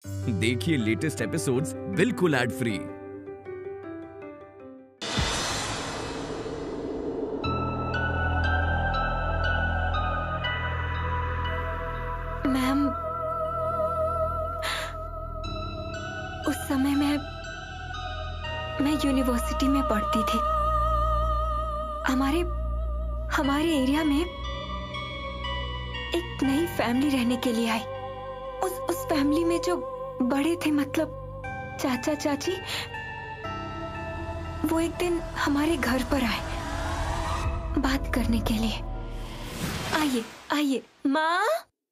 देखिए latest episodes बिल्कुल ad free. Ma'am, उस समय मैं यूनिवर्सिटी में पढ़ती थी। हमारे एरिया में एक नई फैमिली रहने के लिए आई। उस फैमिली में जो बड़े थे, मतलब चाचा चाची, वो एक दिन हमारे घर पर आए बात करने के लिए। आइए माँ,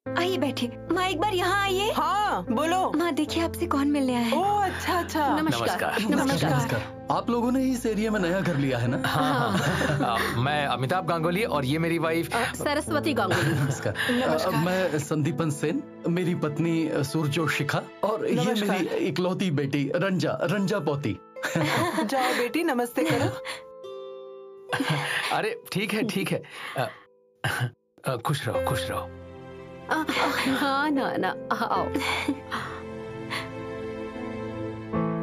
आइए बैठिए। माँ एक बार यहाँ आइए। हाँ बोलो। माँ देखिए आपसे कौन मिलने आया है। ओह अच्छा। नमस्कार। आप लोगों ने इस एरिया में नया घर लिया है ना? हाँ। मैं अमिताभ गांगुली और ये मेरी वाइफ सरस्वती गांगुली। नमस्कार। मैं संदीपन सेन, मेरी पत्नी सूरजो शिखा और ये मेरी इकलौती बेटी रंजा पोती। जाओ बेटी, नमस्ते करो। अरे ठीक है। खुश रहो। हाँ ना आओ।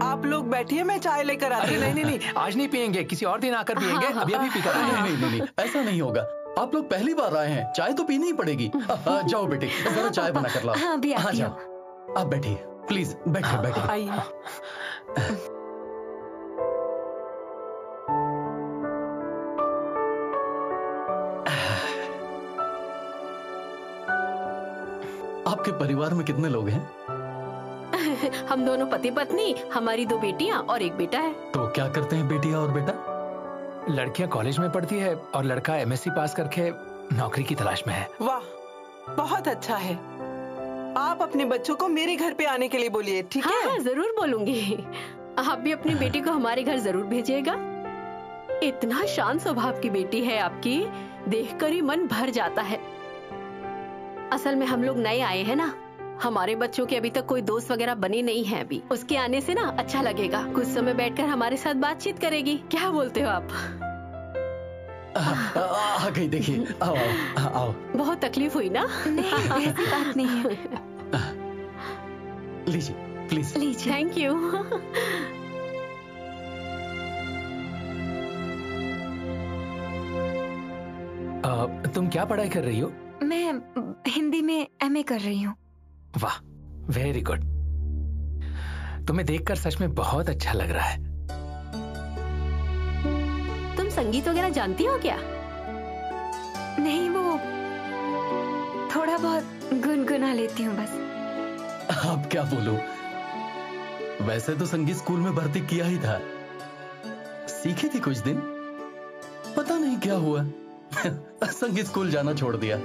आप लोग बैठिए, मैं चाय लेकर आती हूँ। नहीं, आज नहीं पियेंगे, किसी और दिन आकर पियेंगे। अभी पीकर आएंगे। नहीं, ऐसा नहीं होगा। आप लोग पहली बार आए हैं, चाय तो पीनी ही पड़ेगी। जाओ बेटी, जरा चाय बना कर लाओ। हाँ, अभी आती हूँ। आप बैठिए प्लीज, बैठिए। आइए। आपके परिवार में कितने लोग हैं? हम दोनों पति पत्नी, हमारी 2 बेटियां और 1 बेटा है। तो क्या करते हैं बेटियां और बेटा? लड़कियां कॉलेज में पढ़ती है और लड़का एमएससी पास करके नौकरी की तलाश में है। वाह, बहुत अच्छा है। आप अपने बच्चों को मेरे घर पे आने के लिए बोलिए, ठीक है? हाँ, जरूर बोलूंगी। आप भी अपनी बेटी को हमारे घर जरूर भेजिएगा। इतना शांत स्वभाव की बेटी है आपकी, देखकर ही मन भर जाता है। असल में हम लोग नए आए हैं ना, हमारे बच्चों के अभी तक कोई दोस्त वगैरह बने नहीं है अभी। उसके आने से ना अच्छा लगेगा, कुछ समय बैठकर हमारे साथ बातचीत करेगी। क्या बोलते हो आप? आ गई, देखिए। आओ। बहुत तकलीफ हुई ना? नहीं, ऐसी बात नहीं है। लीजिए प्लीज। लीजिए। Thank you. तुम क्या पढ़ाई कर रही हो? मैं हिंदी में एमए कर रही हूँ। वाह, वेरी गुड। तुम्हें देखकर सच में बहुत अच्छा लग रहा है। तुम संगीत वगैरह जानती हो क्या? नहीं, वो थोड़ा बहुत गुनगुना लेती हूँ बस। अब क्या बोलूं, वैसे तो संगीत स्कूल में भर्ती किया ही था, सीखी थी कुछ दिन, पता नहीं क्या हुआ संगीत स्कूल जाना छोड़ दिया।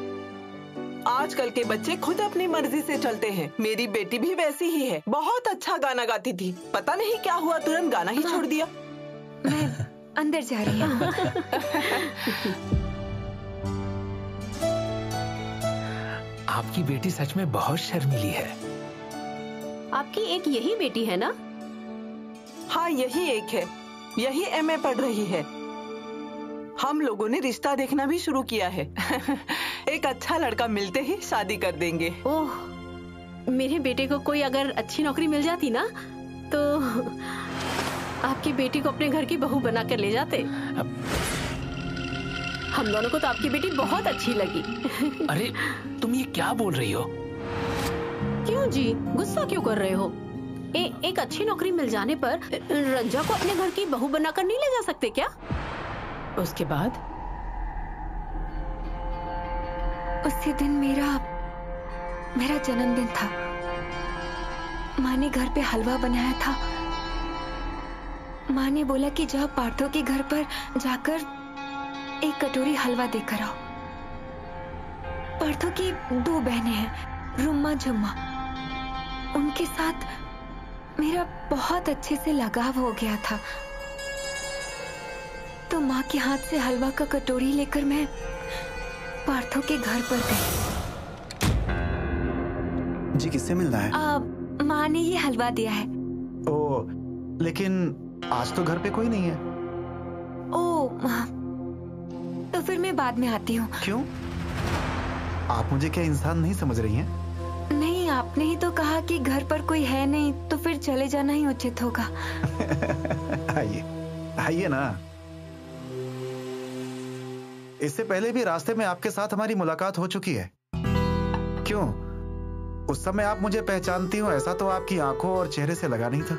आजकल के बच्चे खुद अपनी मर्जी से चलते हैं। मेरी बेटी भी वैसी ही है, बहुत अच्छा गाना गाती थी, पता नहीं क्या हुआ, तुरंत गाना ही छोड़ दिया। मैं अंदर जा रही हूँ। आपकी बेटी सच में बहुत शर्मीली है। आपकी एक यही बेटी है ना? हाँ, यही एक है, यही एमए पढ़ रही है। हम लोगों ने रिश्ता देखना भी शुरू किया है। एक अच्छा लड़का मिलते ही शादी कर देंगे। ओह, मेरे बेटे को कोई अगर अच्छी नौकरी मिल जाती ना, तो आपकी बेटी को अपने घर की बहू बना कर ले जाते। हम दोनों को तो आपकी बेटी बहुत अच्छी लगी। अरे तुम ये क्या बोल रही हो? क्यों जी, गुस्सा क्यों कर रहे हो? एक अच्छी नौकरी मिल जाने पर रंजा को अपने घर की बहू बनाकर नहीं ले जा सकते क्या? उसके बाद उसी दिन मेरा जन्मदिन था। माँ ने घर पे हलवा बनाया था। माँ ने बोला कि जाओ पार्थो के घर पर जाकर एक कटोरी हलवा देकर आओ। पार्थो की 2 बहनें हैं, रुम्मा जुम्मा। उनके साथ मेरा बहुत अच्छे से लगाव हो गया था। तो माँ के हाथ से हलवा का कटोरी लेकर मैं पार्थो के घर पर गई। जी, किससे मिलना है? माँ ने ये हलवा दिया है। ओह, लेकिन आज तो घर पे कोई नहीं है। ओह, तो फिर मैं बाद में आती हूँ। क्यों? आप मुझे क्या इंसान नहीं समझ रही हैं? नहीं, आपने ही तो कहा कि घर पर कोई है नहीं, तो फिर चले जाना ही उचित होगा। आइए आइए ना। इससे पहले भी रास्ते में आपके साथ हमारी मुलाकात हो चुकी है। क्यों? उस समय आप मुझे पहचानती हो ऐसा तो आपकी आंखों और चेहरे से लगा नहीं था।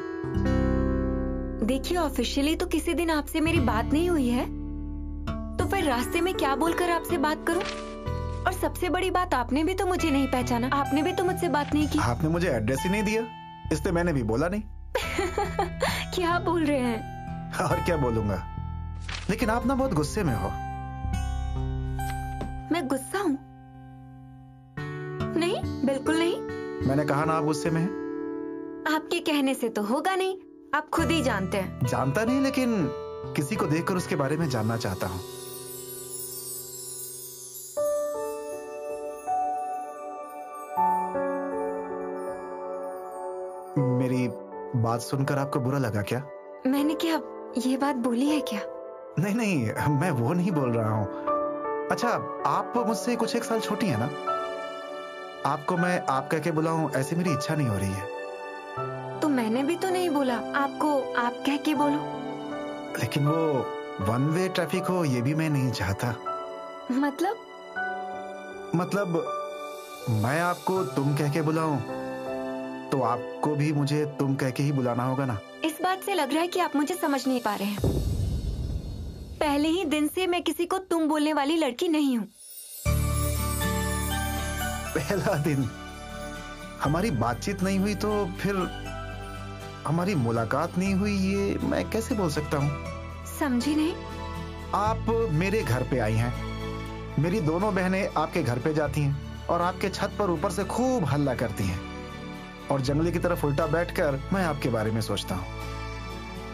देखिए, ऑफिशियली तो किसी दिन आपसे मेरी बात नहीं हुई है, तो फिर रास्ते में क्या बोलकर आपसे बात करूं? और सबसे बड़ी बात, आपने भी तो मुझे नहीं पहचाना, आपने भी तो मुझसे बात नहीं की। आपने मुझे एड्रेस ही नहीं दिया, इसलिए मैंने भी बोला नहीं। क्या बोल रहे हैं? और क्या बोलूंगा, लेकिन आप ना बहुत गुस्से में हो। मैं गुस्सा हूँ? नहीं, बिल्कुल नहीं। मैंने कहा ना आप गुस्से में हैं। आपके कहने से तो होगा नहीं, आप खुद ही जानते हैं। जानता नहीं, लेकिन किसी को देखकर उसके बारे में जानना चाहता हूँ। मेरी बात सुनकर आपको बुरा लगा क्या? मैंने क्या ये बात बोली है क्या? नहीं नहीं, मैं वो नहीं बोल रहा हूँ। अच्छा, आप मुझसे कुछ एक साल छोटी है ना? आपको मैं आप कह के बुलाऊं ऐसी मेरी इच्छा नहीं हो रही है। तो मैंने भी तो नहीं बोला आपको आप कह के बोलो। लेकिन वो वन वे ट्रैफिक हो ये भी मैं नहीं चाहता। मतलब मैं आपको तुम कह के बुलाऊं तो आपको भी मुझे तुम कह के ही बुलाना होगा ना? इस बात से लग रहा है कि आप मुझे समझ नहीं पा रहे हैं। पहले ही दिन से मैं किसी को तुम बोलने वाली लड़की नहीं हूँ। पहला दिन हमारी बातचीत नहीं हुई तो फिर हमारी मुलाकात नहीं हुई, ये मैं कैसे बोल सकता हूँ? समझी नहीं। आप मेरे घर पे आई हैं, मेरी दोनों बहनें आपके घर पे जाती हैं और आपके छत पर ऊपर से खूब हल्ला करती हैं, और जंगली की तरफ उल्टा बैठकर मैं आपके बारे में सोचता हूँ।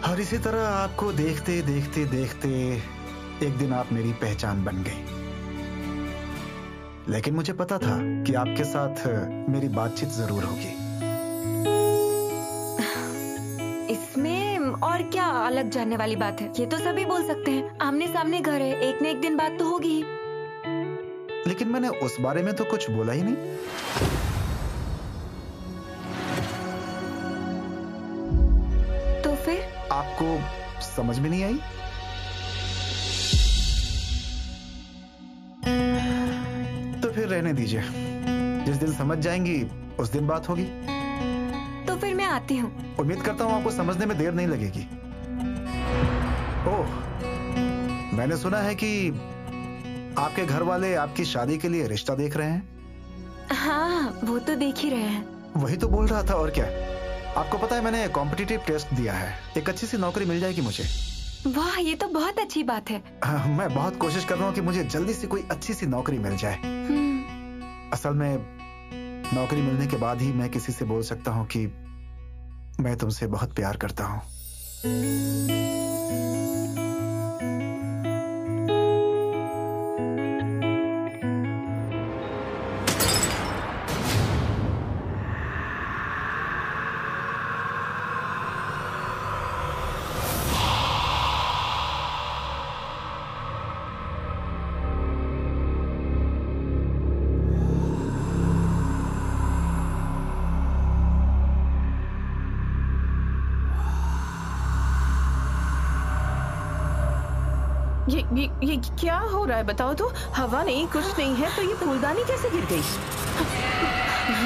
और इसी तरह आपको देखते देखते देखते एक दिन आप मेरी पहचान बन गई। लेकिन मुझे पता था कि आपके साथ मेरी बातचीत जरूर होगी। इसमें और क्या अलग जानने वाली बात है? ये तो सभी बोल सकते हैं, आमने सामने घर है, एक न एक दिन बात तो होगी ही। लेकिन मैंने उस बारे में तो कुछ बोला ही नहीं। तो फिर आपको समझ में नहीं आई? तो फिर रहने दीजिए, जिस दिन समझ जाएंगी उस दिन बात होगी। तो फिर मैं आती हूँ। उम्मीद करता हूँ आपको समझने में देर नहीं लगेगी। ओह, मैंने सुना है कि आपके घर वाले आपकी शादी के लिए रिश्ता देख रहे हैं। हाँ, वो तो देख ही रहे हैं। वही तो बोल रहा था, और क्या। आपको पता है मैंने कॉम्पिटिटिव टेस्ट दिया है, एक अच्छी सी नौकरी मिल जाएगी मुझे। वाह, ये तो बहुत अच्छी बात है। मैं बहुत कोशिश कर रहा हूँ कि मुझे जल्दी से कोई अच्छी सी नौकरी मिल जाए। असल में नौकरी मिलने के बाद ही मैं किसी से बोल सकता हूँ कि मैं तुमसे बहुत प्यार करता हूँ। ये क्या हो रहा है बताओ तो? हवा नहीं, कुछ नहीं है, तो ये फूलदानी कैसे गिर गई?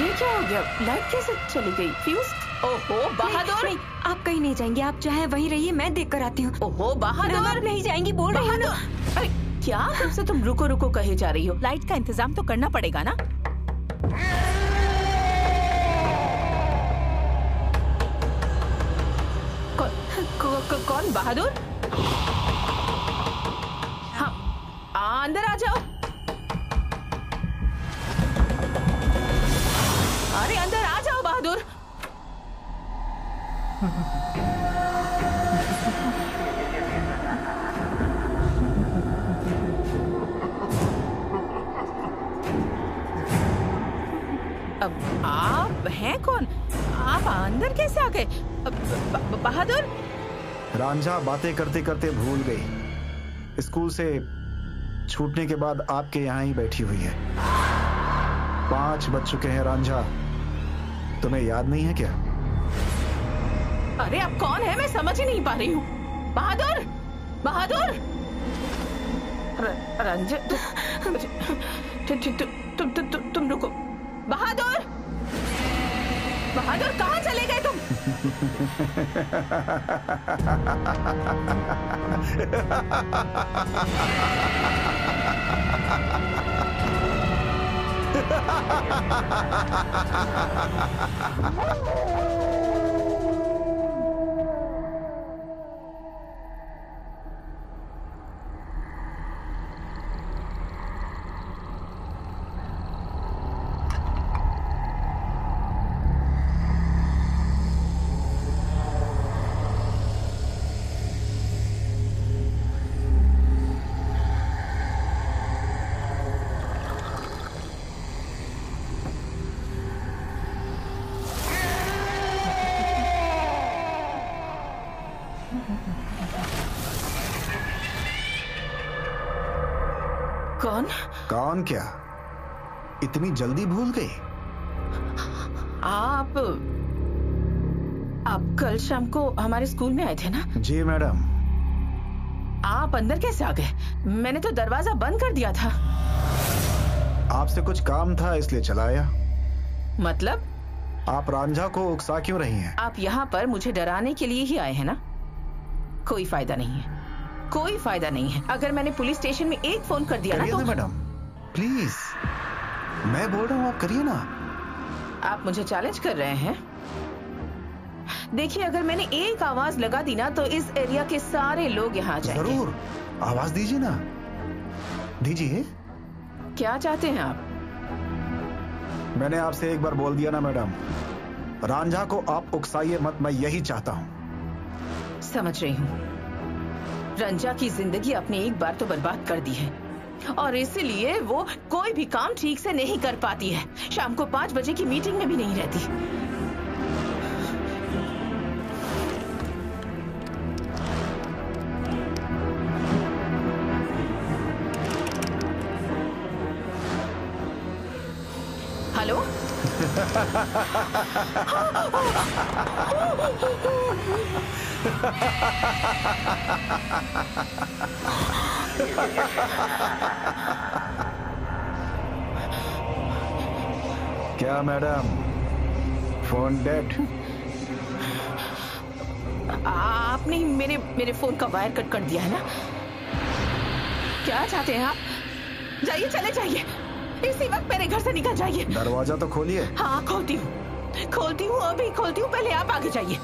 ये क्या हो गया? लाइट कैसे चली गई? फ्यूज? ओहो बहादुर, नहीं, आप कहीं नहीं जाएंगे, आप चाहे वहीं रहिए, मैं देख कर आती हूँ। ओहो बहादुर, आप नहीं जाएंगी बोल रही हूँ ना। अरे क्या कब से तुम रुको रुको कहे जा रही हो? लाइट का इंतजाम तो करना पड़ेगा ना। कौन बहादुर? अंदर आ जाओ। अरे अंदर आ जाओ बहादुर। अब आप हैं कौन? आप अंदर कैसे आ गए? बहादुर? रांझा बातें करते करते भूल गई, स्कूल से छूटने के बाद आपके यहाँ ही बैठी हुई है। 5 बज चुके हैं रांझा, तुम्हें याद नहीं है क्या? अरे अब कौन है, मैं समझ ही नहीं पा रही हूँ। बहादुर, बहादुर, रंजन, तुम रुको। बहादुर, बहादुर कहाँ चले गए तुम? कौन? कौन क्या? इतनी जल्दी भूल गई? आप कल शाम को हमारे स्कूल में आए थे ना? जी मैडम। आप अंदर कैसे आ गए? मैंने तो दरवाजा बंद कर दिया था। आपसे कुछ काम था इसलिए चला आया। मतलब? आप रांझा को उकसा क्यों रही हैं? आप यहाँ पर मुझे डराने के लिए ही आए हैं ना? कोई फायदा नहीं है, कोई फायदा नहीं है। अगर मैंने पुलिस स्टेशन में एक फोन कर दिया ना तो मैडम प्लीज, मैं बोल रहा हूँ, आप करिए ना। आप मुझे चैलेंज कर रहे हैं? देखिए, अगर मैंने एक आवाज लगा दी ना तो इस एरिया के सारे लोग यहाँ आ जाएंगे। जरूर, आवाज दीजिए ना, दीजिए। क्या चाहते हैं आप? मैंने आपसे एक बार बोल दिया ना मैडम, रांझा को आप उकसाइए मत, मैं यही चाहता हूँ। समझ रही हूँ। रंजा की जिंदगी आपने एक बार तो बर्बाद कर दी है और इसीलिए वो कोई भी काम ठीक से नहीं कर पाती है। शाम को 5 बजे की मीटिंग में भी नहीं रहती। हेलो? क्या मैडम, फोन डेड? आपने मेरे फोन का वायर कट कर दिया है ना? क्या चाहते हैं आप? जाइए, चले जाइए, इसी वक्त मेरे घर से निकल जाइए। दरवाजा तो खोलिए। हाँ, खोलती हूँ, अभी खोलती हूँ। पहले आप आगे जाइए,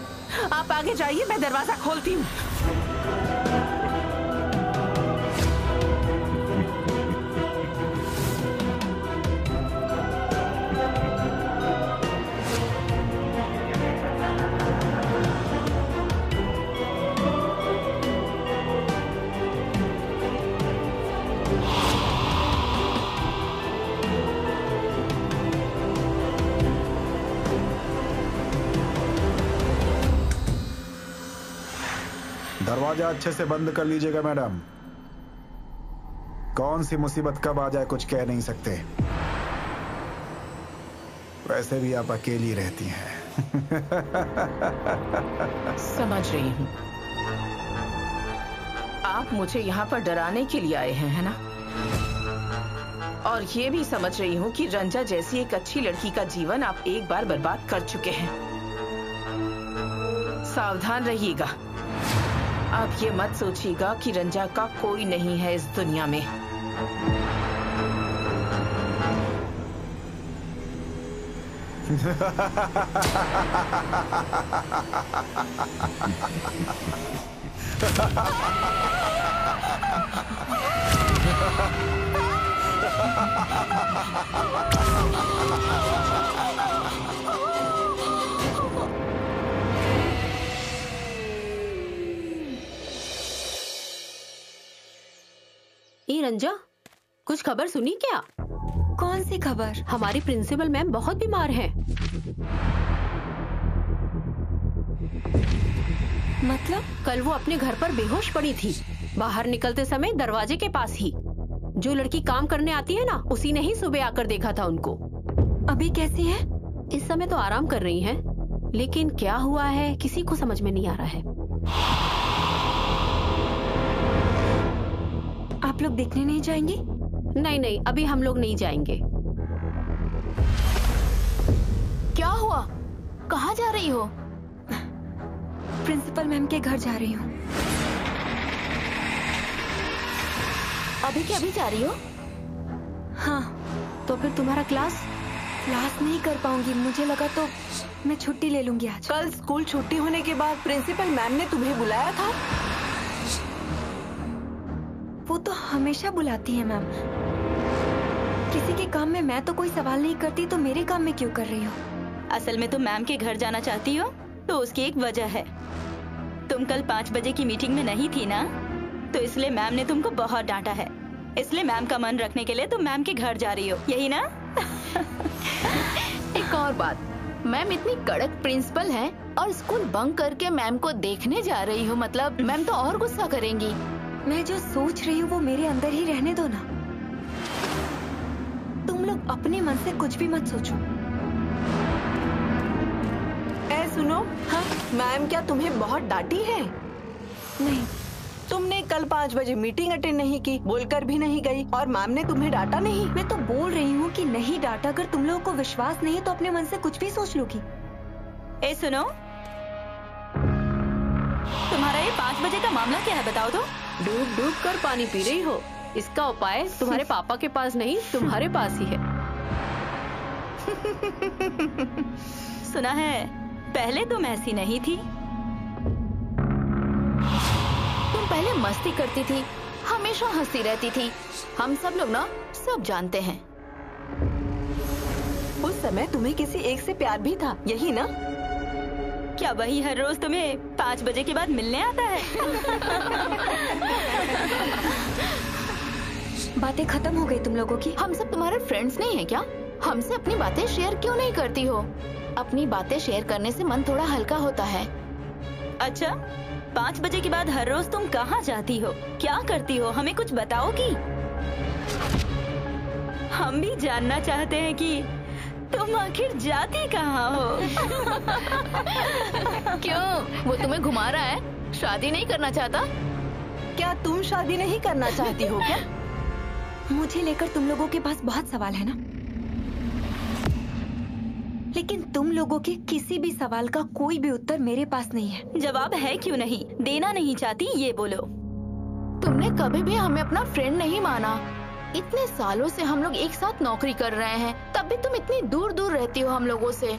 आप आगे जाइए, मैं दरवाजा खोलती हूँ। दरवाजा अच्छे से बंद कर लीजिएगा मैडम। कौन सी मुसीबत कब आ जाए कुछ कह नहीं सकते। वैसे भी आप अकेली रहती हैं। समझ रही हूँ, आप मुझे यहाँ पर डराने के लिए आए हैं, है ना? और ये भी समझ रही हूँ कि रंजा जैसी एक अच्छी लड़की का जीवन आप एक बार बर्बाद कर चुके हैं। सावधान रहिएगा। आप ये मत सोचिएगा कि रंजा का कोई नहीं है इस दुनिया में। ए रंजा, कुछ खबर सुनी क्या? कौन सी खबर? हमारी प्रिंसिपल मैम बहुत बीमार हैं। मतलब? कल वो अपने घर पर बेहोश पड़ी थी, बाहर निकलते समय दरवाजे के पास ही। जो लड़की काम करने आती है ना, उसी ने ही सुबह आकर देखा था उनको। अभी कैसी हैं? इस समय तो आराम कर रही हैं, लेकिन क्या हुआ है किसी को समझ में नहीं आ रहा है। आप लोग देखने नहीं जाएंगी? नहीं नहीं, अभी हम लोग नहीं जाएंगे। क्या हुआ? कहाँ जा रही हो? प्रिंसिपल मैम के घर जा रही हूँ। अभी के अभी जा रही हो? हाँ। तो फिर तुम्हारा क्लास नहीं कर पाऊंगी। मुझे लगा तो मैं छुट्टी ले लूंगी आज। कल स्कूल छुट्टी होने के बाद प्रिंसिपल मैम ने तुम्हें बुलाया था? वो तो हमेशा बुलाती है मैम। किसी के काम में मैं तो कोई सवाल नहीं करती, तो मेरे काम में क्यों कर रही हो? असल में तुम मैम के घर जाना चाहती हो तो उसकी एक वजह है। तुम कल 5 बजे की मीटिंग में नहीं थी ना, तो इसलिए मैम ने तुमको बहुत डांटा है। इसलिए मैम का मन रखने के लिए तुम मैम के घर जा रही हो, यही ना? एक और बात, मैम इतनी कड़क प्रिंसिपल हैं और स्कूल बंक करके मैम को देखने जा रही हो, मतलब मैम तो और गुस्सा करेंगी। मैं जो सोच रही हूँ वो मेरे अंदर ही रहने दो ना। तुम लोग अपने मन से कुछ भी मत सोचो। सुनो, हाँ, मैम क्या तुम्हें बहुत डांटी है? नहीं। तुमने कल 5 बजे मीटिंग अटेंड नहीं की, बोलकर भी नहीं गई, और मैम ने तुम्हें डांटा नहीं? मैं तो बोल रही हूँ कि नहीं डांटा। अगर तुम लोगों को विश्वास नहीं तो अपने मन से कुछ भी सोच लोगी। ए सुनो, तुम्हारा ये 5 बजे का मामला क्या है, बताओ तो। डूब डूब कर पानी पी रही हो। इसका उपाय तुम्हारे पापा के पास नहीं, तुम्हारे पास ही है। सुना है पहले तुम ऐसी नहीं थी। तुम पहले मस्ती करती थी, हमेशा हंसती रहती थी। हम सब लोग ना सब जानते हैं। उस समय तुम्हें किसी एक से प्यार भी था, यही ना? क्या वही हर रोज तुम्हें 5 बजे के बाद मिलने आता है? बातें खत्म हो गई तुम लोगों की। हम सब तुम्हारे फ्रेंड्स नहीं है क्या? हमसे अपनी बातें शेयर क्यों नहीं करती हो? अपनी बातें शेयर करने से मन थोड़ा हल्का होता है। अच्छा, 5 बजे के बाद हर रोज तुम कहाँ जाती हो, क्या करती हो, हमें कुछ बताओगी? हम भी जानना चाहते हैं कि तुम आखिर जाती कहाँ हो। क्यों, वो तुम्हें घुमा रहा है? शादी नहीं करना चाहता? क्या तुम शादी नहीं करना चाहती हो क्या? मुझे लेकर तुम लोगों के पास बहुत सवाल है ना, लेकिन तुम लोगों के किसी भी सवाल का कोई भी उत्तर मेरे पास नहीं है। जवाब है क्यों नहीं? देना नहीं चाहती, ये बोलो। तुमने कभी भी हमें अपना फ्रेंड नहीं माना। इतने सालों से हम लोग एक साथ नौकरी कर रहे हैं, तब भी तुम इतनी दूर दूर रहती हो हम लोगों से।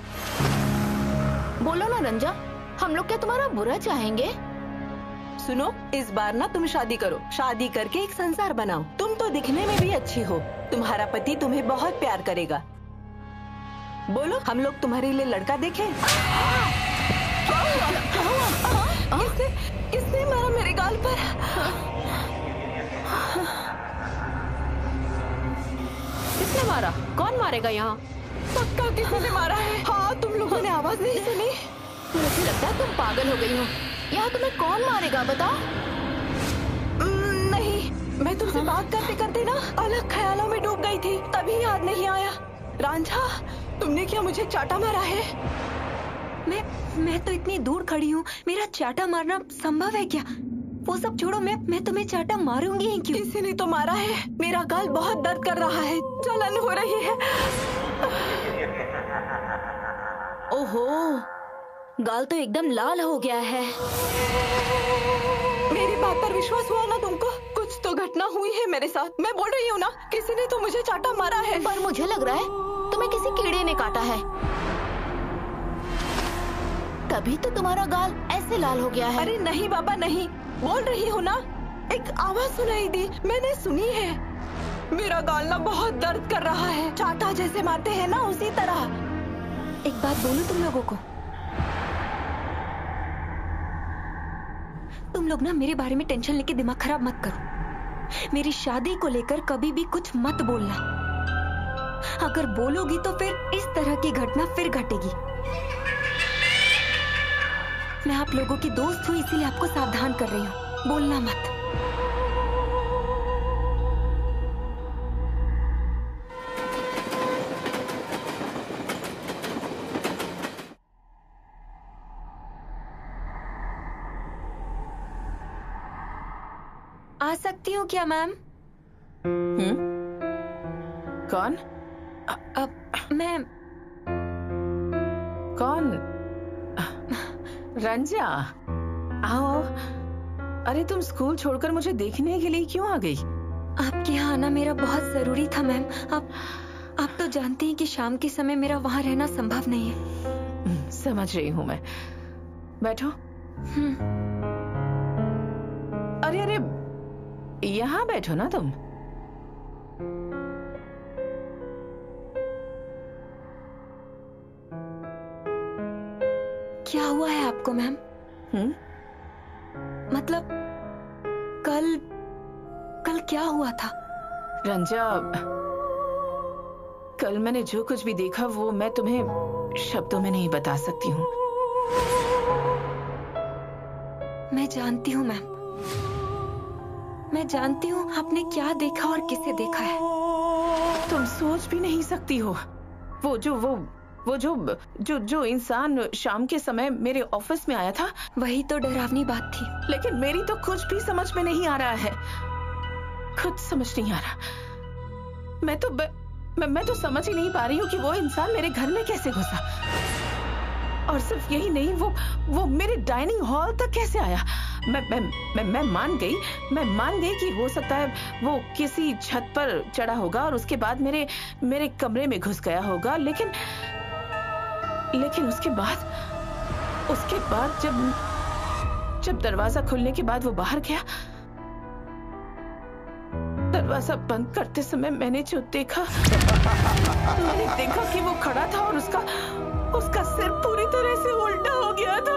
बोलो ना रंजा, हम लोग क्या तुम्हारा बुरा चाहेंगे? सुनो, इस बार ना तुम शादी करो, शादी करके एक संसार बनाओ। तुम तो दिखने में भी अच्छी हो, तुम्हारा पति तुम्हें बहुत प्यार करेगा। बोलो, हम लोग तुम्हारे लिए लड़का देखें। किसने मारा मेरे गाल पर? किसने मारा? कौन मारेगा यहाँ? पक्का किसी ने मारा है। हाँ, तुम लोगों ने आवाज नहीं सुनी? मुझे लगता है तुम पागल हो गई हो। यहाँ तुम्हें कौन मारेगा बताओ? नहीं, मैं तुमसे बात करते करते ना अलग ख्यालों में डूब गई थी, तभी याद नहीं आया। रांझा, तुमने क्या मुझे चाटा मारा है? मैं तो इतनी दूर खड़ी हूँ, मेरा चाटा मारना संभव है क्या? वो सब छोड़ो, मैं तुम्हें चाटा मारूंगी ही क्यों? किसी ने तो मारा है। मेरा गाल बहुत दर्द कर रहा है, जलन हो रही है। ओहो, गाल तो एकदम लाल हो गया है। मेरी बात पर विश्वास हुआ ना तुमको? कुछ तो घटना हुई है मेरे साथ। मैं बोल रही हूँ ना, किसी ने तो मुझे चाटा मारा है। पर मुझे लग रहा है तुम्हें किसी कीड़े ने काटा है, तभी तो तुम्हारा गाल ऐसे लाल हो गया है। अरे नहीं बाबा, नहीं, बोल रही हूँ ना, एक आवाज सुनाई दी, मैंने सुनी है। मेरा गाल ना बहुत दर्द कर रहा है, चाटा जैसे मारते हैं ना, उसी तरह। एक बात बोलूं तुम लोगों को, तुम लोग ना मेरे बारे में टेंशन लेके दिमाग खराब मत करो। मेरी शादी को लेकर कभी भी कुछ मत बोलना। अगर बोलोगी तो फिर इस तरह की घटना फिर घटेगी। मैं आप लोगों की दोस्त हूँ, इसीलिए आपको सावधान कर रही हूँ, बोलना मत। आ सकती हूँ क्या मैम? कौन? मैम। कौन? रंजा, आओ। अरे तुम स्कूल छोड़कर मुझे देखने के लिए क्यों आ गई? आपके यहाँ आना मेरा बहुत जरूरी था मैम। आप तो जानती हैं कि शाम के समय मेरा वहाँ रहना संभव नहीं है। समझ रही हूँ मैं। बैठो। अरे अरे, यहाँ बैठो ना तुम। क्या हुआ है आपको मैम? मतलब कल क्या हुआ था? रंजा, कल मैंने जो कुछ भी देखा वो मैं तुम्हें शब्दों में नहीं बता सकती हूँ। मैं जानती हूँ मैम, मैं जानती हूँ आपने क्या देखा और किसे देखा है। तुम सोच भी नहीं सकती हो। वो जो इंसान शाम के समय मेरे ऑफिस में आया था, वही तो डरावनी बात थी। लेकिन मेरी तो कुछ भी समझ में नहीं आ रहा है। खुद समझ नहीं आ रहा। मैं तो समझ ही नहीं पा रही हूँ कि वो इंसान मेरे घर में कैसे घुसा। और सिर्फ यही नहीं, वो मेरे डाइनिंग हॉल तक कैसे आया। मैं मान गई कि हो सकता है वो किसी छत पर चढ़ा होगा और उसके बाद मेरे कमरे में घुस गया होगा। लेकिन उसके बाद जब दरवाजा खुलने के बाद वो बाहर गया, दरवाजा बंद करते समय मैंने जो देखा, कि वो खड़ा था और उसका सिर पूरी तरह से उल्टा हो गया था।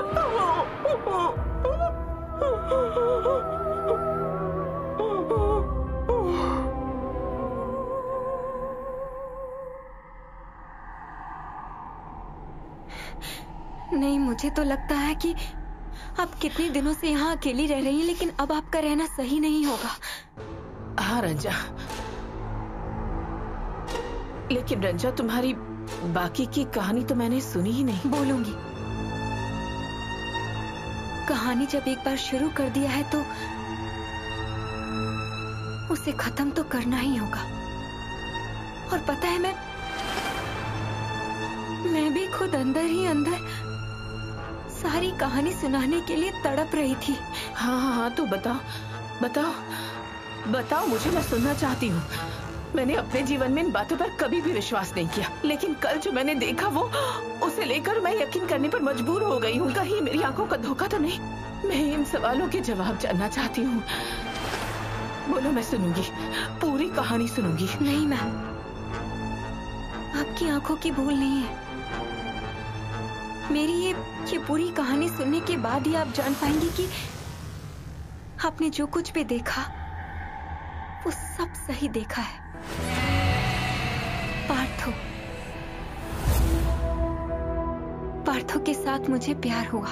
नहीं, मुझे तो लगता है कि आप कितने दिनों से यहाँ अकेली रह रही हैं, लेकिन अब आपका रहना सही नहीं होगा। हाँ रंजा, लेकिन रंजा तुम्हारी बाकी की कहानी तो मैंने सुनी ही नहीं। बोलूंगी। कहानी जब एक बार शुरू कर दिया है तो उसे खत्म तो करना ही होगा। और पता है, मैं भी खुद अंदर ही अंदर सारी कहानी सुनाने के लिए तड़प रही थी। हाँ, तो बताओ, मुझे मैं सुनना चाहती हूँ। मैंने अपने जीवन में इन बातों पर कभी भी विश्वास नहीं किया, लेकिन कल जो मैंने देखा वो उसे लेकर मैं यकीन करने पर मजबूर हो गई हूँ। कहीं मेरी आंखों का धोखा तो नहीं? मैं इन सवालों के जवाब जानना चाहती हूँ। बोलो, मैं सुनूंगी, पूरी कहानी सुनूंगी। नहीं मैम, आपकी आंखों की भूल नहीं है। मेरी ये पूरी कहानी सुनने के बाद ही आप जान पाएंगी कि आपने जो कुछ भी देखा वो सब सही देखा है। पार्थो के साथ मुझे प्यार हुआ।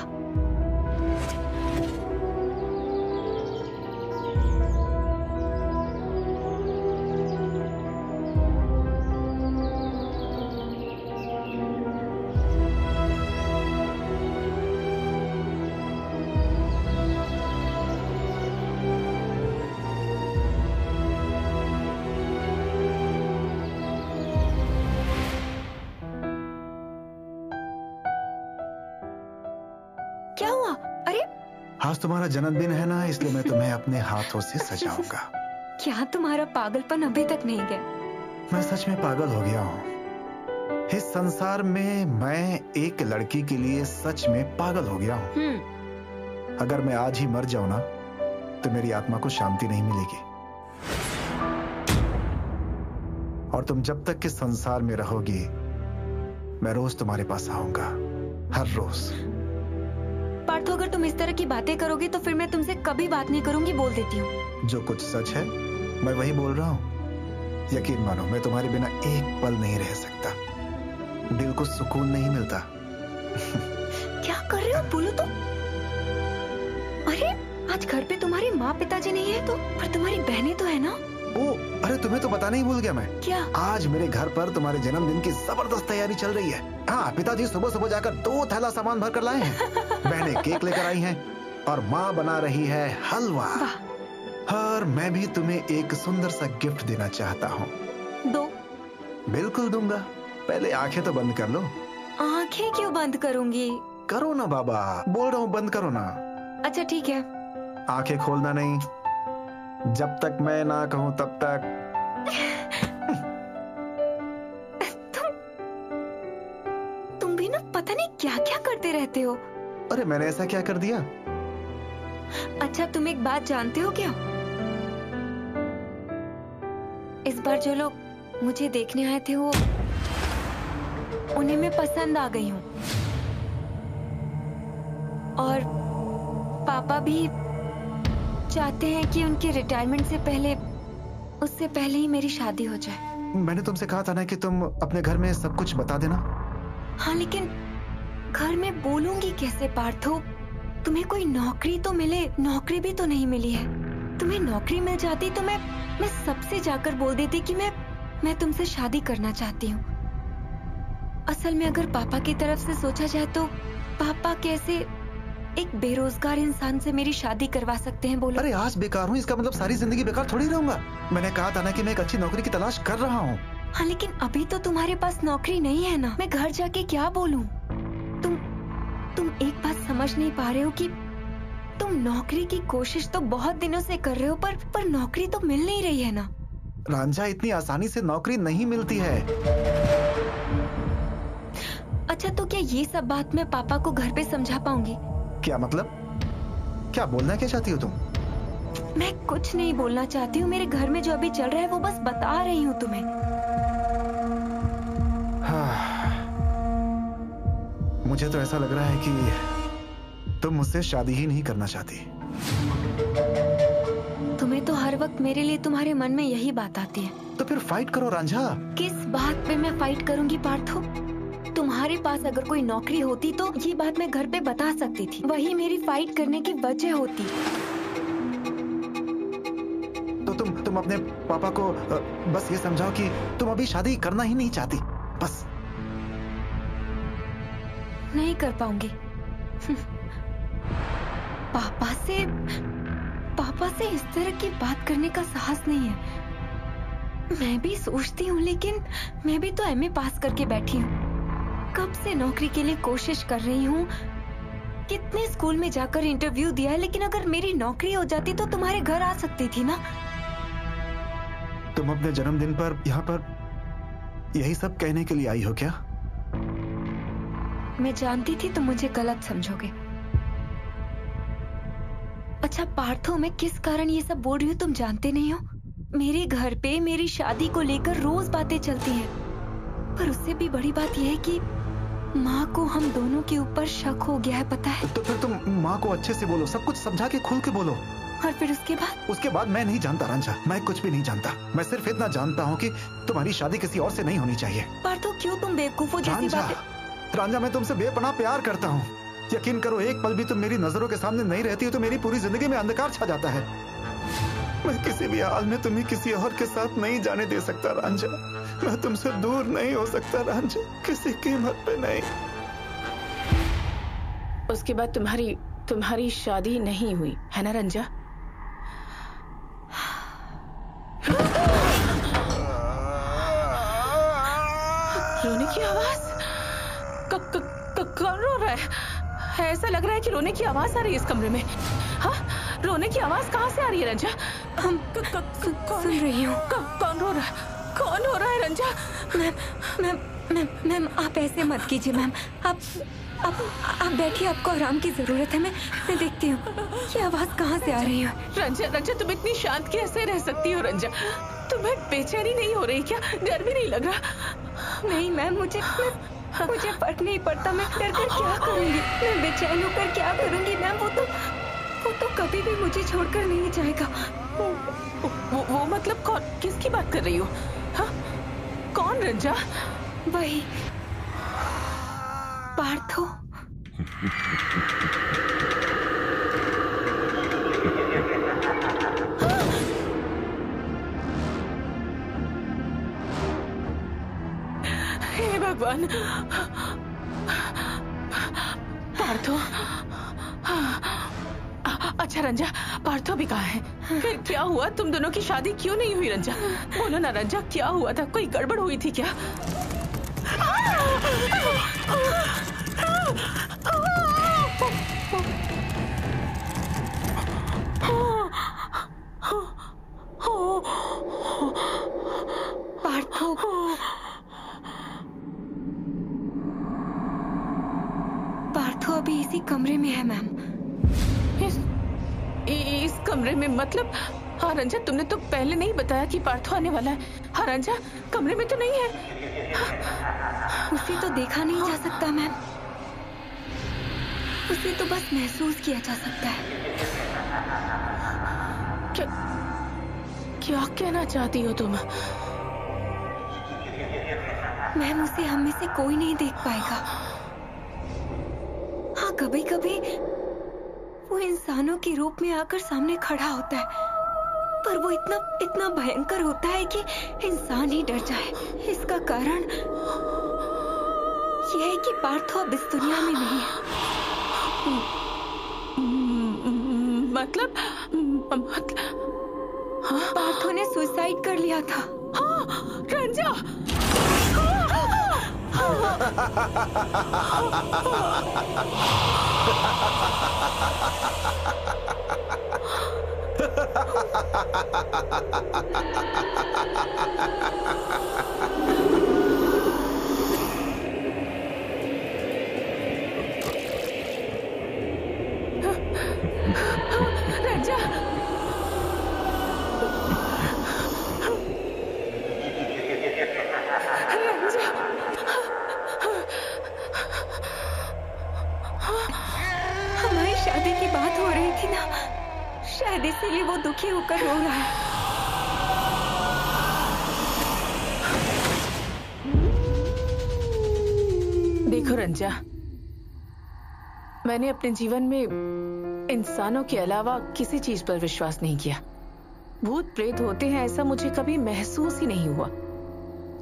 क्या हुआ? अरे आज तुम्हारा जन्मदिन है ना, इसलिए मैं तुम्हें अपने हाथों से सजाऊंगा। क्या तुम्हारा पागलपन अभी तक नहीं गया? मैं सच में पागल हो गया हूँ। इस संसार में मैं एक लड़की के लिए सच में पागल हो गया हूँ। अगर मैं आज ही मर जाऊं ना, तो मेरी आत्मा को शांति नहीं मिलेगी। और तुम जब तक के संसार में रहोगी, मैं रोज तुम्हारे पास आऊंगा, हर रोज। पार्थो, अगर तुम इस तरह की बातें करोगे तो फिर मैं तुमसे कभी बात नहीं करूंगी, बोल देती हूँ। जो कुछ सच है मैं वही बोल रहा हूँ। यकीन मानो, मैं तुम्हारे बिना एक पल नहीं रह सकता। दिल को सुकून नहीं मिलता। क्या कर रहे हो? बोलो तो। अरे आज घर पे तुम्हारी माँ पिताजी नहीं है तो, पर तुम्हारी बहनें तो है ना? अरे तुम्हें तो बताना ही भूल गया मैं। क्या? आज मेरे घर पर तुम्हारे जन्मदिन की जबरदस्त तैयारी चल रही है। हाँ, पिताजी सुबह सुबह जाकर 2 थैला सामान भर कर लाए हैं। बहनें केक लेकर आई हैं और माँ बना रही है हलवा। और मैं भी तुम्हें एक सुंदर सा गिफ्ट देना चाहता हूँ। दो। बिल्कुल दूंगा, पहले आंखें तो बंद कर लो। आंखें क्यों बंद करूंगी? करो ना बाबा, बोल रहा हूँ बंद करो ना। अच्छा ठीक है। आंखें खोलना नहीं, जब तक मैं ना कहूँ तब तक। तुम भी ना पता नहीं क्या क्या करते रहते हो। अरे मैंने ऐसा क्या कर दिया? अच्छा तुम एक बात जानते हो क्या? इस बार जो लोग मुझे देखने आए थे वो उन्हें मैं पसंद आ गई हूँ। और पापा भी चाहते हैं कि उनके रिटायरमेंट से पहले, उससे पहले ही मेरी शादी हो जाए। मैंने तुमसे कहा था ना कि तुम अपने घर में सब कुछ बता देना। हाँ लेकिन घर में बोलूंगी कैसे पार्थो? तुम्हें कोई नौकरी तो मिले, नौकरी भी तो नहीं मिली है। तुम्हें नौकरी मिल जाती तो मैं सबसे जाकर बोल देती कि मैं तुमसे शादी करना चाहती हूँ। असल में अगर पापा की तरफ से सोचा जाए तो पापा कैसे एक बेरोजगार इंसान से मेरी शादी करवा सकते हैं बोलो? अरे आज बेकार हूँ इसका मतलब सारी जिंदगी बेकार थोड़ी रहूंगा। मैंने कहा था ना कि मैं एक अच्छी नौकरी की तलाश कर रहा हूँ। हाँ लेकिन अभी तो तुम्हारे पास नौकरी नहीं है ना। मैं घर जाके क्या बोलूँ? तुम एक बात समझ नहीं पा रहे हो कि तुम नौकरी की कोशिश तो बहुत दिनों से कर रहे हो पर नौकरी तो मिल नहीं रही है ना। रांझा इतनी आसानी से नौकरी नहीं मिलती है। अच्छा तो क्या ये सब बात मैं पापा को घर पे समझा पाऊंगी? क्या मतलब? क्या बोलना क्या चाहती हो तुम? मैं कुछ नहीं बोलना चाहती हूँ। मेरे घर में जो अभी चल रहा है वो बस बता रही हूँ तुम्हें। मुझे तो ऐसा लग रहा है कि तुम मुझसे शादी ही नहीं करना चाहती। तुम्हें तो हर वक्त मेरे लिए तुम्हारे मन में यही बात आती है। तो फिर फाइट करो रांझा। किस बात पे मैं फाइट करूंगी पार्थो? तुम्हारे पास अगर कोई नौकरी होती तो ये बात मैं घर पे बता सकती थी। वही मेरी फाइट करने की वजह होती। तो तुम अपने पापा को बस ये समझाओ कि तुम अभी शादी करना ही नहीं चाहती, बस। नहीं कर पाऊंगी। पापा से इस तरह की बात करने का साहस नहीं है। मैं भी सोचती हूँ लेकिन मैं भी तो एमए पास करके बैठी हूँ। कब से नौकरी के लिए कोशिश कर रही हूँ। कितने स्कूल में जाकर इंटरव्यू दिया है, लेकिन अगर मेरी नौकरी हो जाती तो तुम्हारे घर आ सकती थी ना। तुम अपने जन्मदिन पर यहाँ पर यही सब कहने के लिए आई हो क्या? मैं जानती थी तुम मुझे गलत समझोगे। अच्छा पार्थो, मैं किस कारण ये सब बोल रही हूँ तुम जानते नहीं हो? मेरे घर पे मेरी शादी को लेकर रोज बातें चलती हैं, पर उससे भी बड़ी बात यह है कि माँ को हम दोनों के ऊपर शक हो गया है, पता है? तो फिर तुम माँ को अच्छे से बोलो, सब कुछ समझा के खुल के बोलो। और फिर उसके बाद मैं नहीं जानता रांझा, मैं कुछ भी नहीं जानता। मैं सिर्फ इतना जानता हूँ कि तुम्हारी शादी किसी और से नहीं होनी चाहिए। पार्थो क्यों तुम बेवकूफों जैसी बातें? रांझा मैं तुमसे बेपनाह प्यार करता हूँ। यकीन करो, एक पल भी तुम मेरी नजरों के सामने नहीं रहती हो तो मेरी पूरी जिंदगी में अंधकार छा जाता है। मैं किसी भी हाल में तुम्हें किसी और के साथ नहीं जाने दे सकता रांझा। मैं तुमसे दूर नहीं हो सकता रांझा, किसी कीमत पे नहीं। उसके बाद तुम्हारी शादी नहीं हुई है ना रंजा? रोने की आवाज? कौन रो रहा है? ऐसा लग रहा है कि रोने की आवाज आ रही है इस कमरे में। हाँ, रोने की आवाज कहाँ से आ रही है रंजा? हम सुन रही हूँ। कौन रो रहा है? कौन हो रहा है रंजा? मैम आप ऐसे मत कीजिए मैम। आप बैठिए, आपको आराम की जरूरत है। मैं देखती हूँ ये आवाज कहाँ से आ रही है। रंजा तुम इतनी शांत कैसे रह सकती हो रंजा? तुम्हें बेचैनी नहीं हो रही क्या? डर भी नहीं लग रहा? नहीं मैम, मुझे फर्क नहीं पड़ता। मैं डर कर क्या करूँगी? मैं बेचैन होकर क्या करूँगी मैम? वो तो कभी भी मुझे छोड़कर नहीं जाएगा। वो मतलब कौन? किसकी बात कर रही हो? हाँ, कौन रंजा? वही पार्थो। हे भगवान, पार्थो अच्छा रंजा, पार्थो भी कहाँ है? फिर क्या हुआ? तुम दोनों की शादी क्यों नहीं हुई रंजा? बोलो ना रंजा, क्या हुआ था? कोई गड़बड़ हुई थी क्या? पार्थो, पार्थो अभी इसी कमरे में है मैम। इस कमरे में मतलब? हाँ रंजा, तुमने तो पहले नहीं बताया कि पार्थो आने वाला है। हाँ रंजा, कमरे में तो नहीं है। उसे तो देखा नहीं जा सकता मैम, उसे तो बस महसूस किया जा सकता है। क्या कहना चाहती हो तुम? मैम, उसे हम में से कोई नहीं देख पाएगा। हाँ, कभी कभी वो इंसानों के रूप में आकर सामने खड़ा होता है, पर वो इतना भयंकर होता है कि इंसान ही डर जाए। इसका कारण यह है कि पार्थो अब इस दुनिया में नहीं है। मतलब हाँ, पार्थो ने सुसाइड कर लिया था। हाँ, रंजा। रंजा, हमारी शादी की बात हो रही थी ना, शायद इसीलिए वो दुखी होकर रो रहा है। देखो रंजा, मैंने अपने जीवन में इंसानों के अलावा किसी चीज पर विश्वास नहीं किया। भूत प्रेत होते हैं ऐसा मुझे कभी महसूस ही नहीं हुआ,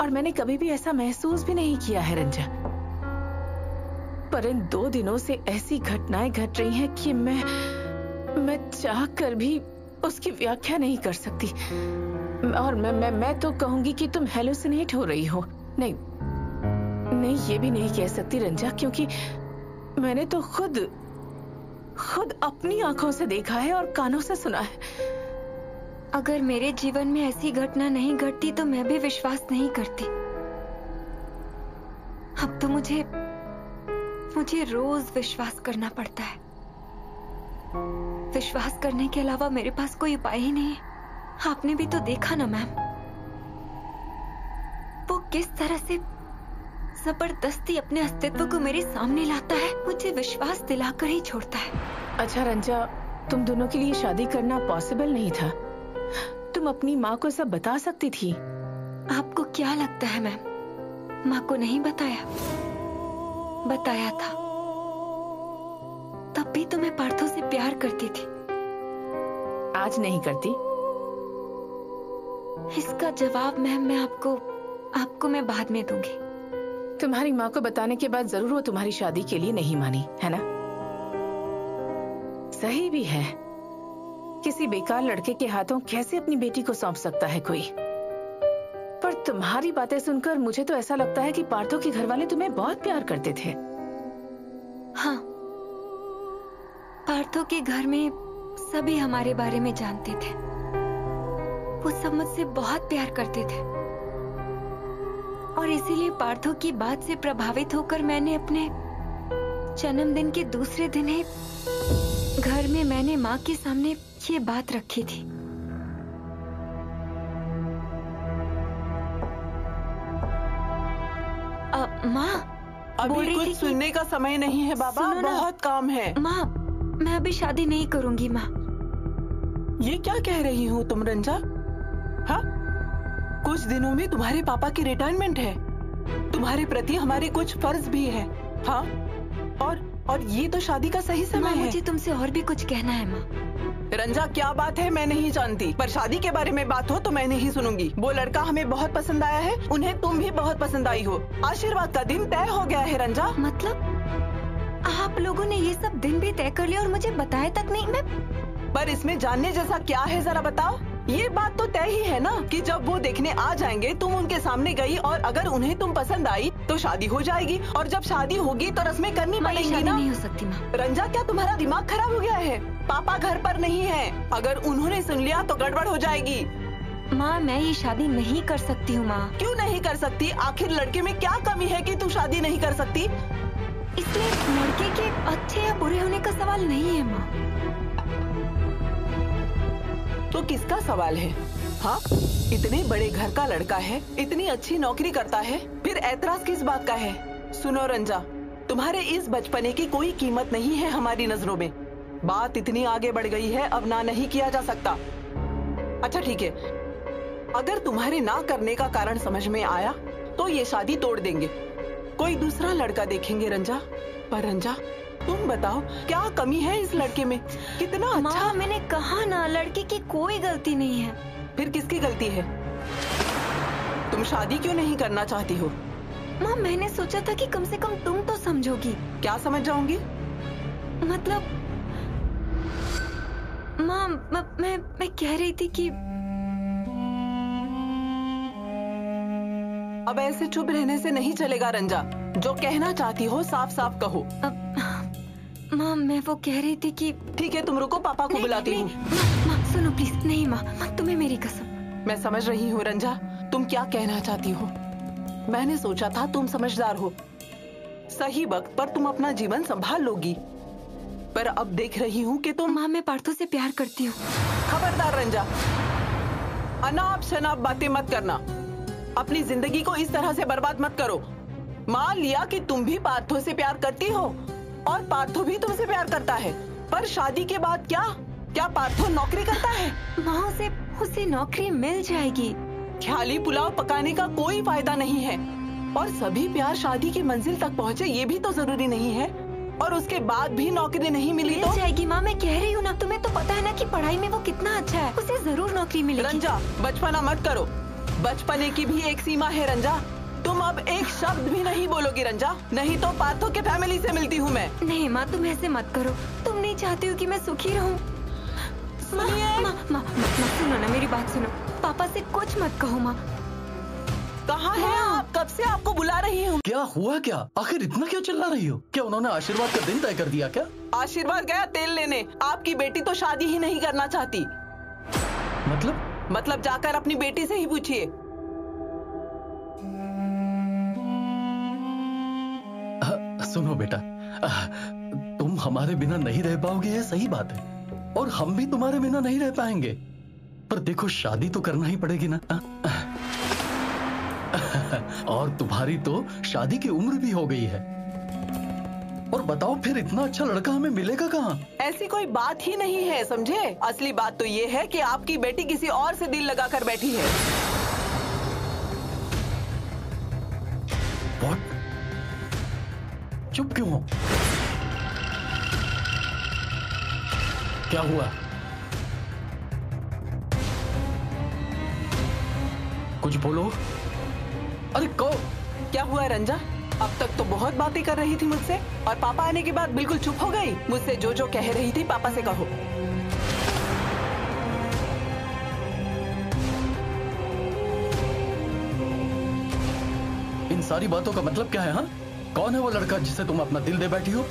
और मैंने कभी भी ऐसा महसूस भी नहीं किया है रंजा। पर इन 2 दिनों से ऐसी घटनाएं घट रही हैं कि मैं चाह कर भी उसकी व्याख्या नहीं कर सकती। और मैं तो कहूंगी कि तुम हेलुसिनेट हो रही हो। नहीं, ये भी नहीं कह सकती रंजा, क्योंकि मैंने तो खुद अपनी आंखों से देखा है और कानों से सुना है। अगर मेरे जीवन में ऐसी घटना नहीं घटती तो मैं भी विश्वास नहीं करती। अब तो मुझे रोज विश्वास करना पड़ता है। विश्वास करने के अलावा मेरे पास कोई उपाय ही नहीं है। आपने भी तो देखा ना मैम, वो किस तरह से जबरदस्ती अपने अस्तित्व को मेरे सामने लाता है, मुझे विश्वास दिलाकर ही छोड़ता है। अच्छा रंजा, तुम दोनों के लिए शादी करना पॉसिबल नहीं था। तुम अपनी माँ को सब बता सकती थी। आपको क्या लगता है मैम, माँ को नहीं बताया? बताया था। तब भी तो मैं पार्थो से प्यार करती थी। आज नहीं करती? इसका जवाब मैम मैं आपको मैं बाद में दूंगी। तुम्हारी माँ को बताने के बाद जरूर वो तुम्हारी शादी के लिए नहीं मानी, है ना? सही भी है। किसी बेकार लड़के के हाथों कैसे अपनी बेटी को सौंप सकता है कोई? पर तुम्हारी बातें सुनकर मुझे तो ऐसा लगता है कि पार्थो के घर वाले तुम्हें बहुत प्यार करते थे। हाँ, पार्थो के घर में सभी हमारे बारे में जानते थे। वो सब मुझसे बहुत प्यार करते थे, और इसीलिए पार्थो की बात से प्रभावित होकर मैंने अपने जन्मदिन के दूसरे दिन ही घर में मैंने माँ के सामने ये बात रखी थी। माँ, अभी कुछ सुनने का समय नहीं है बाबा, बहुत काम है। माँ, मैं अभी शादी नहीं करूंगी माँ। ये क्या कह रही हो तुम रंजा? हाँ, कुछ दिनों में तुम्हारे पापा की रिटायरमेंट है। तुम्हारे प्रति हमारे कुछ फर्ज भी है। हाँ, और ये तो शादी का सही समय है। मुझे तुमसे और भी कुछ कहना है माँ। रंजा, क्या बात है मैं नहीं जानती, पर शादी के बारे में बात हो तो मैं नहीं सुनूंगी। वो लड़का हमें बहुत पसंद आया है, उन्हें तुम भी बहुत पसंद आई हो। आशीर्वाद का दिन तय हो गया है रंजा। मतलब आप लोगों ने ये सब दिन भी तय कर लिया और मुझे बताया तक नहीं। मैं पर इसमें जानने जैसा क्या है, जरा बताओ। ये बात तो तय ही है ना कि जब वो देखने आ जाएंगे तुम उनके सामने गई और अगर उन्हें तुम पसंद आई तो शादी हो जाएगी, और जब शादी होगी तो रस्में करनी पड़ेंगी शादी ना। नहीं हो सकती माँ। रंजा, क्या तुम्हारा दिमाग खराब हो गया है? पापा घर पर नहीं है, अगर उन्होंने सुन लिया तो गड़बड़ हो जाएगी। माँ मैं ये शादी नहीं कर सकती हूँ माँ। क्यों नहीं कर सकती? आखिर लड़के में क्या कमी है कि तू शादी नहीं कर सकती? इसमें लड़के के अच्छे या बुरे होने का सवाल नहीं है माँ। तो किसका सवाल है? हाँ, इतने बड़े घर का लड़का है, इतनी अच्छी नौकरी करता है, फिर ऐतराज किस बात का है? सुनो रंजा, तुम्हारे इस बचपने की कोई कीमत नहीं है हमारी नजरों में। बात इतनी आगे बढ़ गई है, अब ना नहीं किया जा सकता। अच्छा ठीक है, अगर तुम्हारे ना करने का कारण समझ में आया तो ये शादी तोड़ देंगे, कोई दूसरा लड़का देखेंगे रंजा। पर रंजा तुम बताओ, क्या कमी है इस लड़के में? कितना अच्छा। माँ मैंने कहा ना, लड़के की कोई गलती नहीं है। फिर किसकी गलती है? तुम शादी क्यों नहीं करना चाहती हो? माँ मैंने सोचा था कि कम से कम तुम तो समझोगी। क्या समझ जाऊंगी? मतलब माँ मैं कह रही थी कि अब ऐसे चुप रहने से नहीं चलेगा रंजा, जो कहना चाहती हो साफ साफ कहो। माँ मैं वो कह रही थी कि ठीक है, तुम रुको, पापा को बुलाती हूँ। माँ सुनो प्लीज। नहीं माँ, तुम्हें मेरी कसम। मैं समझ रही हूँ रंजा, तुम क्या कहना चाहती हो। मैंने सोचा था तुम समझदार हो, सही वक्त पर तुम अपना जीवन संभाल लोगी, पर अब देख रही हूँ कि तुम। माँ मैं पार्थो से प्यार करती हूँ। खबरदार रंजा, अनाप शनाप बातें मत करना, अपनी जिंदगी को इस तरह से बर्बाद मत करो। मान लिया कि तुम भी पार्थो से प्यार करती हो और पार्थो भी तुमसे प्यार करता है, पर शादी के बाद क्या पार्थो नौकरी करता है? माँ उसे नौकरी मिल जाएगी। ख्याली पुलाव पकाने का कोई फायदा नहीं है, और सभी प्यार शादी की मंजिल तक पहुँचे ये भी तो जरूरी नहीं है, और उसके बाद भी नौकरी नहीं मिली तो? मिल जाएगी माँ, मैं कह रही हूँ ना, तुम्हें तो पता है ना कि पढ़ाई में वो कितना अच्छा है, उसे जरूर नौकरी मिलेगी। रंजा बचपना मत करो, बचपने की भी एक सीमा है रंजा। तुम अब एक शब्द भी नहीं बोलोगी रंजा, नहीं तो पार्थो के फैमिली से मिलती हूँ मैं। नहीं माँ तुम ऐसे मत करो, तुम नहीं चाहती हो कि मैं सुखी रहूँ। माँ सुनो ना, मेरी बात सुनो, पापा से कुछ मत कहो माँ। कहाँ है आप? कब से आपको बुला रही हूँ। क्या हुआ? क्या आखिर इतना क्यों चिल्ला रही हो? क्या उन्होंने आशीर्वाद का दिन तय कर दिया क्या? आशीर्वाद गया तेल लेने, आपकी बेटी तो शादी ही नहीं करना चाहती। मतलब जाकर अपनी बेटी से ही पूछिए। सुनो बेटा, तुम हमारे बिना नहीं रह पाओगे, ये सही बात है, और हम भी तुम्हारे बिना नहीं रह पाएंगे, पर देखो शादी तो करना ही पड़ेगी ना। और तुम्हारी तो शादी की उम्र भी हो गई है, और बताओ फिर इतना अच्छा लड़का हमें मिलेगा कहाँ? ऐसी कोई बात ही नहीं है, समझे? असली बात तो ये है कि आपकी बेटी किसी और से दिल लगाकर बैठी है। What? चुप क्यों हो? क्या हुआ? कुछ बोलो। अरे क्या हुआ रंजा? अब तक तो बहुत बातें कर रही थी मुझसे, और पापा आने के बाद बिल्कुल चुप हो गई। मुझसे जो कह रही थी पापा से कहो। इन सारी बातों का मतलब क्या है? हाँ, कौन है वो लड़का जिसे तुम अपना दिल दे बैठी हो?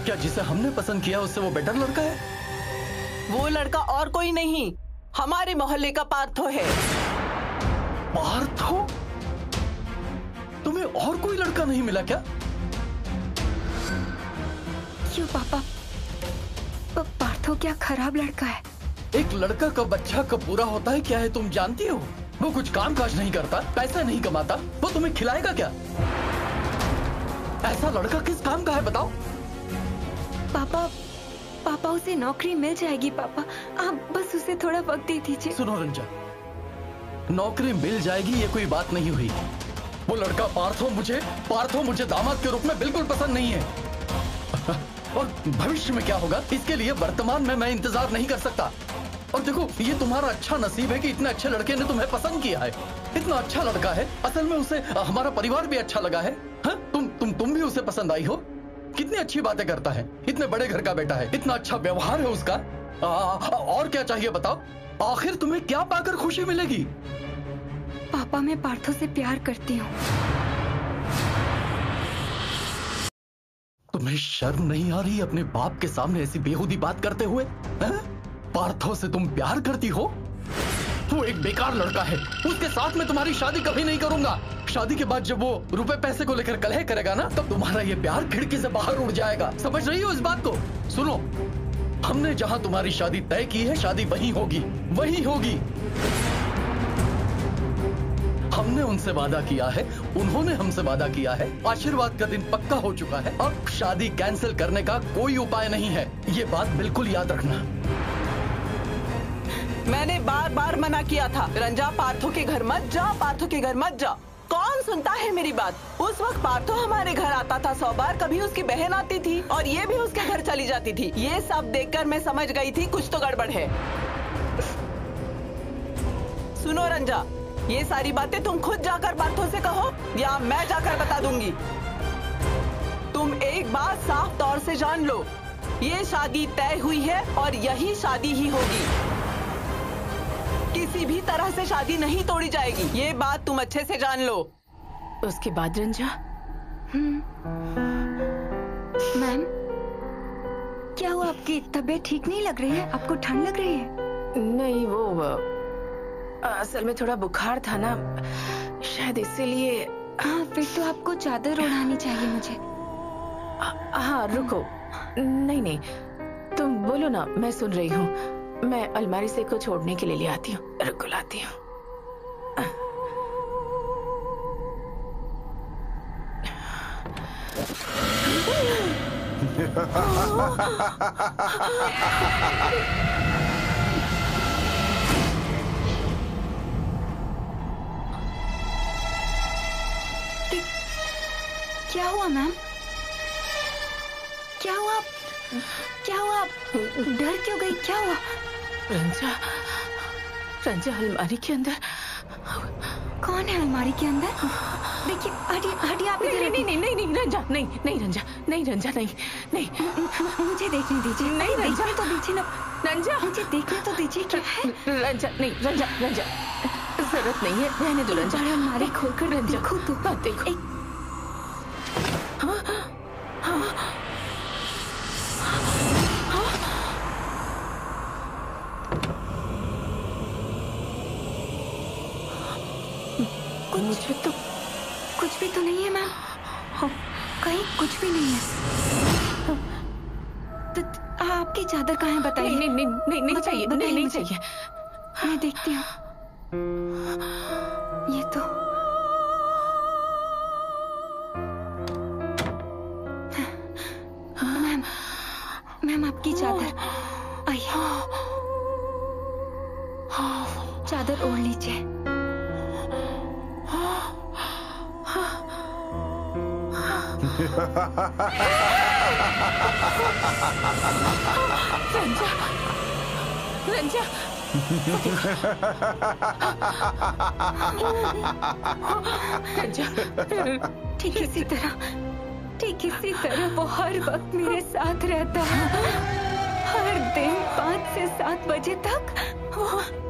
क्या जिसे हमने पसंद किया उससे वो बेटर लड़का है? वो लड़का और कोई नहीं, हमारे मोहल्ले का पार्थो है। पार्थो? तुम्हें और कोई लड़का नहीं मिला क्या? क्यों पापा? पार्थो क्या खराब लड़का है? एक लड़का कब अच्छा कब बुरा होता है क्या है तुम जानती हो? वो कुछ काम काज नहीं करता, पैसा नहीं कमाता, वो तुम्हें खिलाएगा क्या? ऐसा लड़का किस काम का है बताओ? पापा उसे नौकरी मिल जाएगी पापा, आप बस उसे थोड़ा वक्त दे दीजिए। सुनो रंजा, नौकरी मिल जाएगी ये कोई बात नहीं हुई। वो लड़का पार्थो मुझे दामाद के रूप में बिल्कुल पसंद नहीं है, और भविष्य में क्या होगा इसके लिए वर्तमान में मैं इंतजार नहीं कर सकता। और देखो, ये तुम्हारा अच्छा नसीब है कि इतने अच्छे लड़के ने तुम्हें पसंद किया है। इतना अच्छा लड़का है, असल में उसे हमारा परिवार भी अच्छा लगा है। हाँ? तुम भी उसे पसंद आई हो, कितनी अच्छी बातें करता है, इतने बड़े घर का बेटा है, इतना अच्छा व्यवहार है उसका। और क्या चाहिए बताओ? आखिर तुम्हें क्या पाकर खुशी मिलेगी? पापा, मैं पार्थो से प्यार करती हूँ। तुम्हें शर्म नहीं आ रही अपने बाप के सामने ऐसी बेहुदी बात करते हुए? पार्थो से तुम प्यार करती हो? वो एक बेकार लड़का है, उसके साथ में तुम्हारी शादी कभी नहीं करूंगा। शादी के बाद जब वो रुपए पैसे को लेकर कलह करेगा ना, तब तुम्हारा ये प्यार खिड़की से बाहर उड़ जाएगा। समझ रही हो इस बात को? सुनो, हमने जहां तुम्हारी शादी तय की है, शादी वहीं होगी, वहीं होगी। हमने उनसे वादा किया है, उन्होंने हमसे वादा किया है। आशीर्वाद का दिन पक्का हो चुका है। अब शादी कैंसिल करने का कोई उपाय नहीं है, ये बात बिल्कुल याद रखना। मैंने बार बार मना किया था, रंजा पार्थो के घर मत जा, पार्थो के घर मत जा। कौन सुनता है मेरी बात? उस वक्त पार्थो हमारे घर आता था 100 बार, कभी उसकी बहन आती थी और ये भी उसके घर चली जाती थी। ये सब देखकर मैं समझ गई थी कुछ तो गड़बड़ है। सुनो रंजा, ये सारी बातें तुम खुद जाकर पार्थो से कहो या मैं जाकर बता दूंगी। तुम एक बात साफ तौर से जान लो, ये शादी तय हुई है और यही शादी ही होगी। किसी भी तरह से शादी नहीं तोड़ी जाएगी, ये बात तुम अच्छे से जान लो। उसके बाद रंजा, मैम, क्या हुआ? आपकी तबीयत ठीक नहीं लग रही है? आपको ठंड लग रही है? नहीं, वो असल में थोड़ा बुखार था ना, शायद इसीलिए। हाँ, फिर तो आपको चादर ओढ़ानी चाहिए मुझे। हाँ, रुको। नहीं, तुम बोलो ना, मैं सुन रही हूँ। मैं अलमारी से कुछ ओढ़ने के लिए ले आती हूँ, रुको लाती हूँ। क्या हुआ मैम? क्या हुआ? क्या हुआ? डर क्यों गई? क्या हुआ? रंजा अलमारी के अंदर। कौन है अलमारी के अंदर? देखिए, हटिए आप। नहीं रंजा, नहीं रंजा, नहीं। मुझे देखने दीजिए। नहीं रंजा, देखने तो दीजिए ना। रंजा, मुझे देखने तो दीजिए। क्या है? रंजा, जरूरत नहीं है, रहने दो रंजा। अलमारी खोलकर देखो तो। देखो। मुझे तो कुछ भी तो नहीं है मैम। कहीं कुछ भी नहीं है। तो आपकी चादर कहाँ है? बताइए। नहीं चाहिए, नहीं चाहिए। मैं देखती हूँ। ये तो मैम आपकी चादर। आइए, चादर ओढ़ लीजिए। रंजा, ठीक इसी तरह वो हर वक्त मेरे साथ रहता है। हर दिन 5 से 7 बजे तक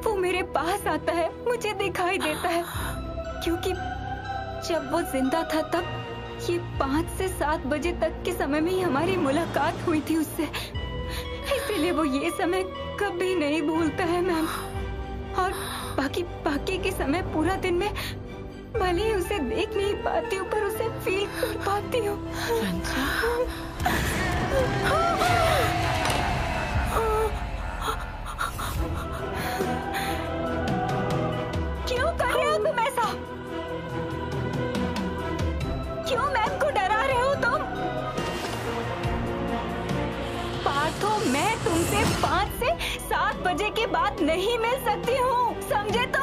वो मेरे पास आता है, मुझे दिखाई देता है। क्योंकि जब वो जिंदा था तब ये 5 से 7 बजे तक के समय में ही हमारी मुलाकात हुई थी उससे, इसीलिए वो ये समय कभी नहीं भूलता है मैम। और बाकी के समय पूरा दिन में भले ही उसे देख नहीं पाती हूँ, पर उसे फील कर पाती हूँ। क्यों कर रहे हो तुम ऐसा? क्यों मैम को डरा रहे हो तुम? पार्थो, मैं तुमसे 5 से 7 बजे के बाद नहीं मिल सकती हूँ, समझे तुम?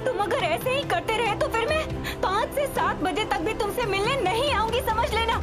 तुम अगर ऐसे ही करते रहे तो फिर मैं 5 से 7 बजे तक भी तुमसे मिलने नहीं आऊंगी, समझ लेना।